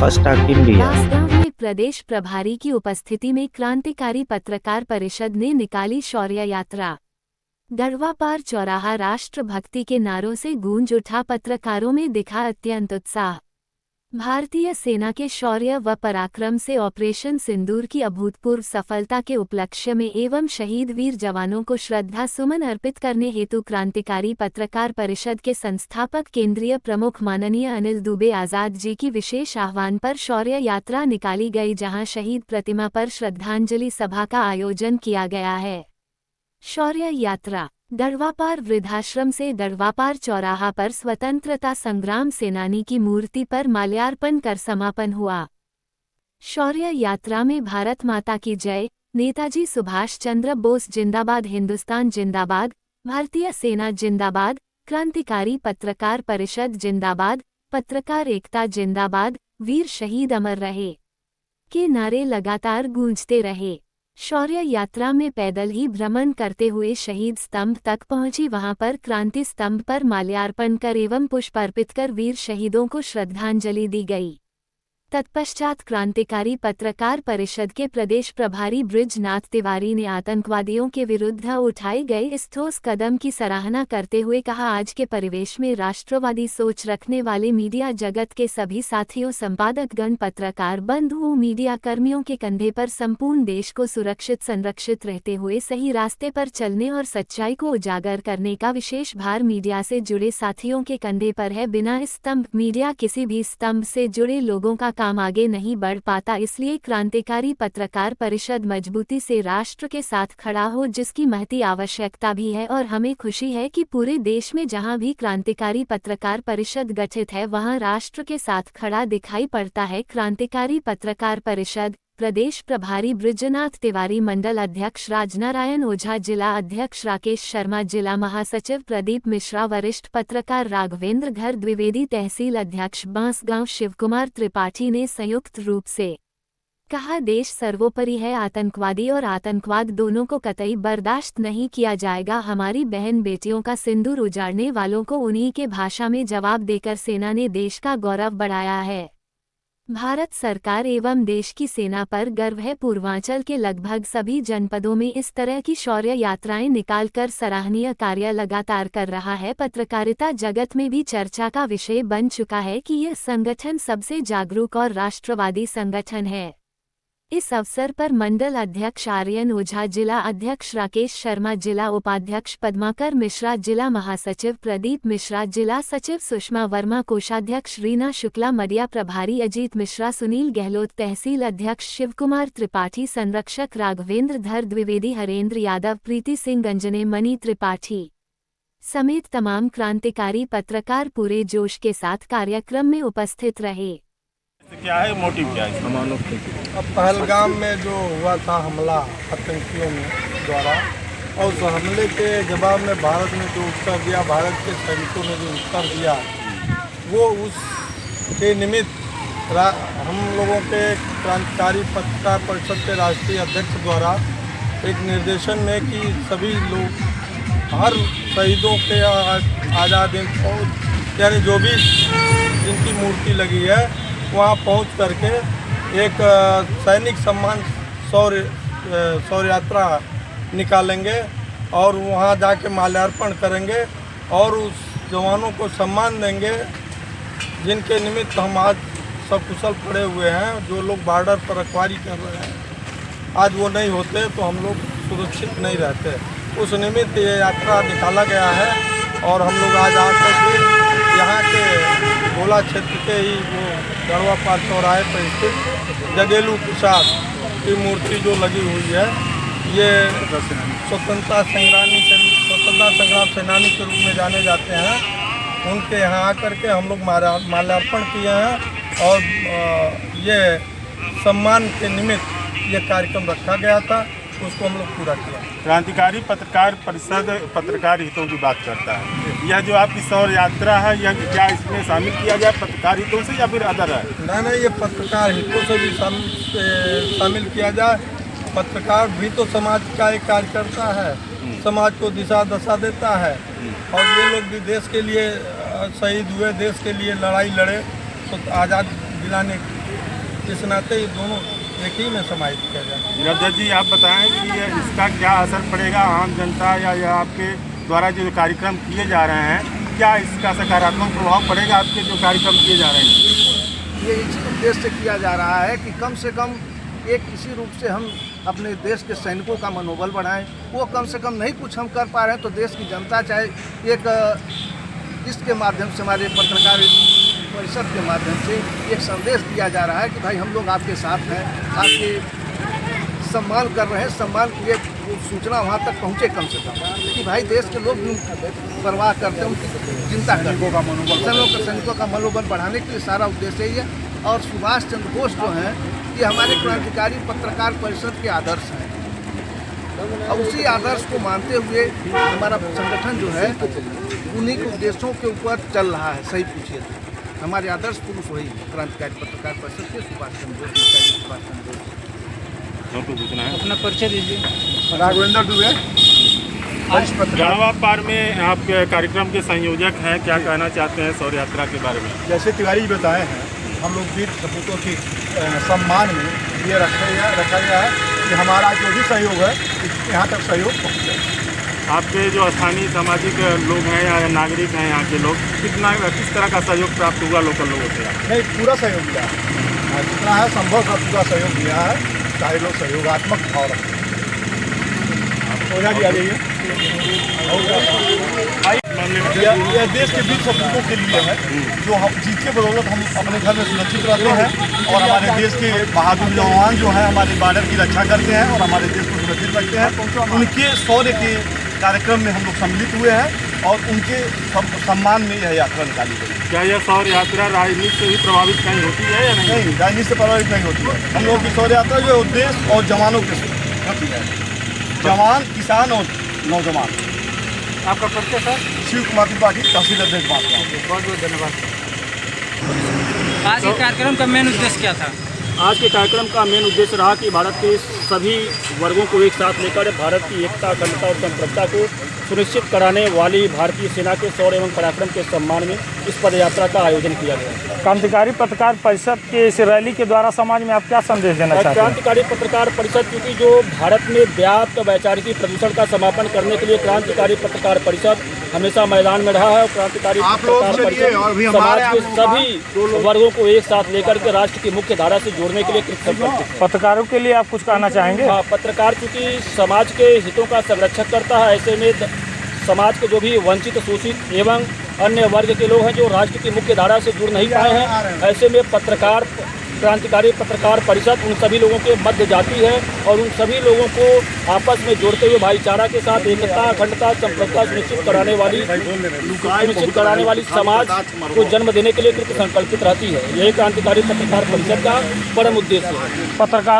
First of India. Bansgaon में प्रदेश प्रभारी की उपस्थिति में क्रांतिकारी पत्रकार परिषद ने निकाली शौर्य यात्रा। गढ़वा पार चौराहा राष्ट्रभक्ति के नारों से गूंज उठा, पत्रकारों में दिखा अत्यंत उत्साह। भारतीय सेना के शौर्य व पराक्रम से ऑपरेशन सिंदूर की अभूतपूर्व सफलता के उपलक्ष्य में एवं शहीद वीर जवानों को श्रद्धा सुमन अर्पित करने हेतु क्रांतिकारी पत्रकार परिषद के संस्थापक केंद्रीय प्रमुख माननीय अनिल दुबे आजाद जी की विशेष आह्वान पर शौर्य यात्रा निकाली गई, जहां शहीद प्रतिमा पर श्रद्धांजलि सभा का आयोजन किया गया है। शौर्य यात्रा गढ़वापार वृद्धाश्रम से गढ़वापार चौराहा पर स्वतंत्रता संग्राम सेनानी की मूर्ति पर माल्यार्पण कर समापन हुआ। शौर्य यात्रा में भारत माता की जय, नेताजी सुभाष चंद्र बोस जिंदाबाद, हिंदुस्तान जिंदाबाद, भारतीय सेना जिंदाबाद, क्रांतिकारी पत्रकार परिषद जिंदाबाद, पत्रकार एकता जिंदाबाद, वीर शहीद अमर रहे के नारे लगातार गूंजते रहे। शौर्य यात्रा में पैदल ही भ्रमण करते हुए शहीद स्तंभ तक पहुंची। वहां पर क्रांति स्तंभ पर माल्यार्पण कर एवं पुष्प अर्पित कर वीर शहीदों को श्रद्धांजलि दी गई। तत्पश्चात क्रांतिकारी पत्रकार परिषद के प्रदेश प्रभारी बृजनाथ तिवारी ने आतंकवादियों के विरुद्ध उठाए गए इस ठोस कदम की सराहना करते हुए कहा, आज के परिवेश में राष्ट्रवादी सोच रखने वाले मीडिया जगत के सभी साथियों, संपादकगण, पत्रकार बंधुओं, मीडिया कर्मियों के कंधे पर संपूर्ण देश को सुरक्षित संरक्षित रहते हुए सही रास्ते पर चलने और सच्चाई को उजागर करने का विशेष भार मीडिया से जुड़े साथियों के कंधे पर है। बिना इस स्तंभ मीडिया किसी भी स्तंभ से जुड़े लोगों का काम आगे नहीं बढ़ पाता, इसलिए क्रांतिकारी पत्रकार परिषद मजबूती से राष्ट्र के साथ खड़ा हो, जिसकी महती आवश्यकता भी है। और हमें खुशी है कि पूरे देश में जहां भी क्रांतिकारी पत्रकार परिषद गठित है, वहां राष्ट्र के साथ खड़ा दिखाई पड़ता है। क्रांतिकारी पत्रकार परिषद प्रदेश प्रभारी बृजनाथ तिवारी, मंडल अध्यक्ष राजनारायण ओझा, जिला अध्यक्ष राकेश शर्मा, जिला महासचिव प्रदीप मिश्रा, वरिष्ठ पत्रकार राघवेंद्र घर द्विवेदी, तहसील अध्यक्ष बांसगांव शिवकुमार त्रिपाठी ने संयुक्त रूप से कहा, देश सर्वोपरि है। आतंकवादी और आतंकवाद दोनों को कतई बर्दाश्त नहीं किया जाएगा। हमारी बहन बेटियों का सिंदूर उजाड़ने वालों को उन्हीं के भाषा में जवाब देकर सेना ने देश का गौरव बढ़ाया है। भारत सरकार एवं देश की सेना पर गर्व है। पूर्वांचल के लगभग सभी जनपदों में इस तरह की शौर्य यात्राएं निकालकर सराहनीय कार्य लगातार कर रहा है। पत्रकारिता जगत में भी चर्चा का विषय बन चुका है कि यह संगठन सबसे जागरूक और राष्ट्रवादी संगठन है। इस अवसर पर मंडल अध्यक्ष आर्यन ओझा, जिला अध्यक्ष राकेश शर्मा, जिला उपाध्यक्ष पद्माकर मिश्रा, जिला महासचिव प्रदीप मिश्रा, जिला सचिव सुषमा वर्मा, कोषाध्यक्ष रीना शुक्ला, मीडिया प्रभारी अजीत मिश्रा, सुनील गहलोत, तहसील अध्यक्ष शिवकुमार त्रिपाठी, संरक्षक राघवेंद्र धर द्विवेदी, हरेंद्र यादव, प्रीति सिंह गंजने, मणि त्रिपाठी समेत तमाम क्रांतिकारी पत्रकार पूरे जोश के साथ कार्यक्रम में उपस्थित रहे। क्या है मोटिव, क्या है हमारे? अब पहलगाम में जो हुआ था हमला आतंकियों द्वारा, और उस हमले के जवाब में भारत ने जो उत्तर दिया, भारत के सैनिकों ने जो उत्तर दिया, वो उसके निमित्त हम लोगों के क्रांतिकारी पत्रकार परिषद के राष्ट्रीय अध्यक्ष द्वारा एक निर्देशन में कि सभी लोग हर शहीदों के आज़ाद हिंद फौज यानी जो भी जिनकी मूर्ति लगी है वहाँ पहुँच करके एक सैनिक सम्मान शौर्य यात्रा निकालेंगे और वहाँ जाके माल्यार्पण करेंगे और उस जवानों को सम्मान देंगे जिनके निमित्त हम आज सकुशल पड़े हुए हैं। जो लोग बॉर्डर पर रखवारी कर रहे हैं, आज वो नहीं होते तो हम लोग सुरक्षित नहीं रहते। उस निमित्त ये यात्रा निकाला गया है और हम लोग आज आकर के यहाँ के गोला क्षेत्र के ही वो गढ़वापार चौराहे पर स्थित जगेलू प्रसाद की मूर्ति जो लगी हुई है, ये स्वतंत्रता संग्राम सेनानी के रूप में जाने जाते हैं। उनके यहाँ आकर के हम लोग माल्यार्पण किए हैं और ये सम्मान के निमित्त ये कार्यक्रम रखा गया था, उसको हम लोग पूरा किया। क्रांतिकारी पत्रकार परिषद पत्रकार हितों की बात करता है। यह जो आपकी शौर्य यात्रा है, यह क्या इसमें शामिल किया जाए पत्रकार हितों से या फिर अदर है? नहीं, ये पत्रकार हितों से भी शामिल किया जाए। पत्रकार भी तो समाज का एक कार्यकर्ता है, समाज को दिशा दशा देता है और ये लोग भी देश के लिए शहीद हुए, देश के लिए लड़ाई लड़े, तो आज़ाद दिलाने इस नाते ये दोनों एक ही में समाहित किया जाए। नीरज जी, आप बताएं कि इसका क्या असर पड़ेगा आम जनता या आपके द्वारा जो कार्यक्रम किए जा रहे हैं, क्या इसका सकारात्मक प्रभाव पड़ेगा आपके जो कार्यक्रम किए जा रहे हैं? ये इसी उद्देश्य से किया जा रहा है कि कम से कम एक इसी रूप से हम अपने देश के सैनिकों का मनोबल बढ़ाएं। वो कम से कम नहीं कुछ हम कर पा रहे हैं तो देश की जनता चाहे एक इसके माध्यम से, हमारे पत्रकार परिषद के माध्यम से एक संदेश दिया जा रहा है कि भाई हम लोग आपके साथ हैं, आपके सम्मान कर रहे हैं। सम्मान की ये सूचना वहाँ तक पहुँचे कम से कम कि भाई देश के लोग भी परवाह करते हैं, उनकी चिंता करते हैं। सैनिकों का मनोबल बढ़ाने के लिए सारा उद्देश्य यही है। और सुभाष चंद्र बोस जो हैं, ये हमारे क्रांतिकारी पत्रकार परिषद के आदर्श हैं और उसी आदर्श को मानते हुए हमारा संगठन जो है उन्हीं के उद्देश्यों के ऊपर चल रहा है। सही पूछिए तो हमारे आदर्श पुरुष वही क्रांतिकारी पत्रकार परिषद के सुभाष चंद्र बोस। आपको पूछना है, अपना परिचय दीजिए। राघवेंद्र दुबे, गढ़वा पार में आप कार्यक्रम के संयोजक हैं, क्या कहना चाहते हैं शौर्य यात्रा के बारे में? जैसे तिवारी जी बताए हैं, हम लोग वीर सपूतों के सम्मान में ये रखा गया है कि हमारा जो भी सहयोग है यहाँ तक सहयोग पहुँचे। आपके जो स्थानीय सामाजिक लोग हैं या नागरिक हैं यहाँ के लोग, किस तरह का सहयोग प्राप्त हुआ लोकल लोगों से? नहीं, पूरा सहयोग दिया है, जितना है संभव का पूरा सहयोग दिया है। सारे लोग सहयोगात्मक भाव रखते हैं। ओझा जी आ जाइए। यह देश के वीर सपूतों के लिए है जो हम जिसके बदौलत हम अपने घर में सुरक्षित रहते हैं और हमारे देश के बहादुर जवान जो हैं हमारे बॉर्डर की रक्षा करते हैं और हमारे देश को सुरक्षित रखते हैं। उनके शौर्य के कार्यक्रम में हम लोग सम्मिलित हुए हैं और उनके सम्मान में यह यात्रा निकाली गई। क्या यह शौर्य यात्रा राजनीति से भी प्रभावित कहीं होती है या नहीं? नहीं, राजनीति से प्रभावित नहीं होती है। हम लोग की शौर्य यात्रा जो है देश और जवानों के साथ होती है। जवान, किसान और नौजवान। आपका परिचय सर? शिव कुमार त्रिपाठी, तहसील अध्यक्ष बांसगांव। बहुत बहुत धन्यवाद। आज के कार्यक्रम का मेन उद्देश्य क्या था? आज के कार्यक्रम का मेन उद्देश्य रहा कि भारत के सभी वर्गों को एक साथ लेकर भारत की एकता, अखंडता और संप्रभुता को सुनिश्चित कराने वाली भारतीय सेना के शौर्य एवं पराक्रम के सम्मान में इस पदयात्रा का आयोजन किया गया। क्रांतिकारी पत्रकार परिषद के इस रैली के द्वारा समाज में आप क्या संदेश देना चाहते हैं? क्रांतिकारी पत्रकार परिषद, क्योंकि जो भारत में व्याप्त वैचारिक प्रदूषण का समापन करने के लिए क्रांतिकारी पत्रकार परिषद हमेशा मैदान में रहा है और क्रांतिकारी पत्रकार परिषद समाज के सभी वर्गों को एक साथ लेकर के राष्ट्र की मुख्य धारा से जोड़ने के लिए कृतसंकल्पित है। पत्रकारों के लिए आप कुछ कहना चाहेंगे? हाँ, पत्रकार क्योंकि समाज के हितों का संरक्षक करता है। ऐसे में समाज के जो भी वंचित, शोषित एवं अन्य वर्ग के लोग हैं जो राष्ट्र की मुख्य धारा से जुड़ नहीं पाए हैं, ऐसे में पत्रकार, क्रांतिकारी पत्रकार परिषद उन सभी लोगों के मध्य जाती है और उन सभी लोगों को आपस में जोड़ते हुए भाईचारा के साथ एकता, अखंडता, संप्रभुता सुनिश्चित कराने वाली समाज को जन्म देने के लिए कृत संकल्पित रहती है। यही क्रांतिकारी पत्रकार परिषद का परम उद्देश्य है। पत्रकारों